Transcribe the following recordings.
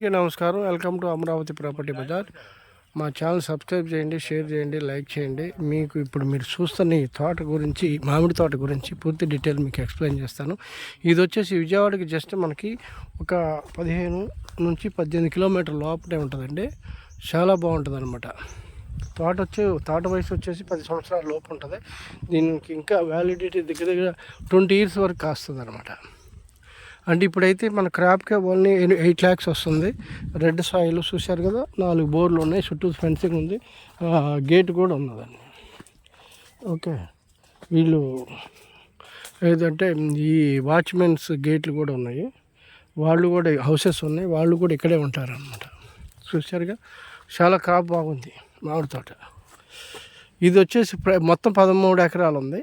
నమస్కారం. Welcome to Amaravati property bazaar. మా channel subscribe చేయండి, షేర్ చేయండి, లైక్ చేయండి. మీకు ఇప్పుడు మీరు చూస్తున్న ఈ తోట గురించి, మామిడి తోట గురించి పూర్తి డీటెయిల్ మీకు ఎక్స్ప్లెయిన్ చేస్తాను. ఇది వచ్చేసి విజయవాడకి జస్ట్ మనకి ఒక 15 నుంచి 18 కిలోమీటర్ల లోపలే ఉంటుందండి. చాలా బాగుంటుంది అనమాట. తోట వయసు వచ్చేసి 10 సంవత్సరాల లోపు ఉంటుంది. దీనికి ఇంకా వ్యాలిడిటీ దగ్గర 20 years వరకు కాస్తుంది అనమాట. అంటే ఇప్పుడైతే మన క్రాప్కే ఓన్లీ 8 lakhs వస్తుంది. రెడ్ సాయిల్ చూశారు కదా, 4 బోర్లు ఉన్నాయి, చుట్టూ ఫెన్సింగ్ ఉంది, గేట్ కూడా ఉన్నదండి. ఓకే, వీళ్ళు ఏదంటే ఈ వాచ్మెన్స్ గేట్లు కూడా ఉన్నాయి, వాళ్ళు కూడా హౌసెస్ ఉన్నాయి, వాళ్ళు కూడా ఇక్కడే ఉంటారనమాట. చూశారుగా, చాలా క్రాప్ బాగుంది మామిడి తోట. ఇది వచ్చేసి మొత్తం 13 ఎకరాలు ఉంది.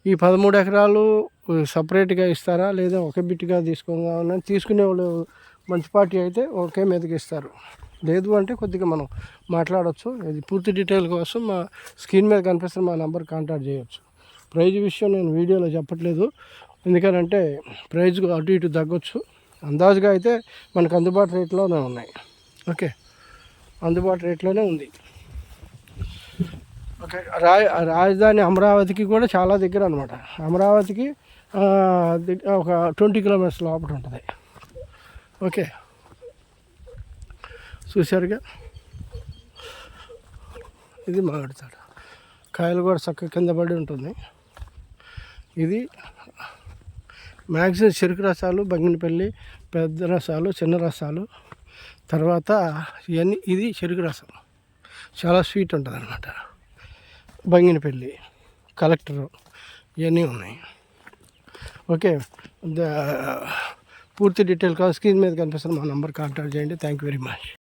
ఈ 13 ఎకరాలు సపరేట్గా ఇస్తారా లేదా ఒకే బిట్గా తీసుకుందామని తీసుకునే వాళ్ళు మంచి పార్టీ అయితే ఒకే మీదకి ఇస్తారు. లేదు అంటే కొద్దిగా మనం మాట్లాడవచ్చు. ఇది పూర్తి డీటెయిల్ కోసం మా స్క్రీన్ మీద కనిపిస్తున్న మా నెంబర్ కాంటాక్ట్ చేయవచ్చు. ప్రైజ్ విషయం నేను వీడియోలో చెప్పట్లేదు, ఎందుకంటే ప్రైజ్ అటు ఇటు తగ్గొచ్చు. అందాజుగా అయితే మనకు అందుబాటు రేట్లోనే ఉన్నాయి. ఓకే, అందుబాటు రేట్లోనే ఉంది. ఓకే, రాజధాని అమరావతికి కూడా చాలా దగ్గర అనమాట. అమరావతికి ఒక 20 kilometers లోపల ఉంటుంది. ఓకే, చూశారుగా, ఇది మామిడి తోట. కాయలు కూడా చక్కగా కింద పడి ఉంటుంది. ఇది మ్యాక్సిమం చెరుకు రసాలు, బంగినపల్లి, పెద్ద రసాలు, చిన్న రసాలు, తర్వాత ఇవన్నీ. ఇది చెరుకు రసం చాలా స్వీట్ ఉంటుంది అనమాట. బంగినపల్లి, కలెక్టరు, ఇవన్నీ ఉన్నాయి. ఓకే, పూర్తి డీటెయిల్ కావాలి స్క్రీన్ మీద కనిపిస్తున్న మా నెంబర్ కాంటాక్ట్ చేయండి. Thank you very much.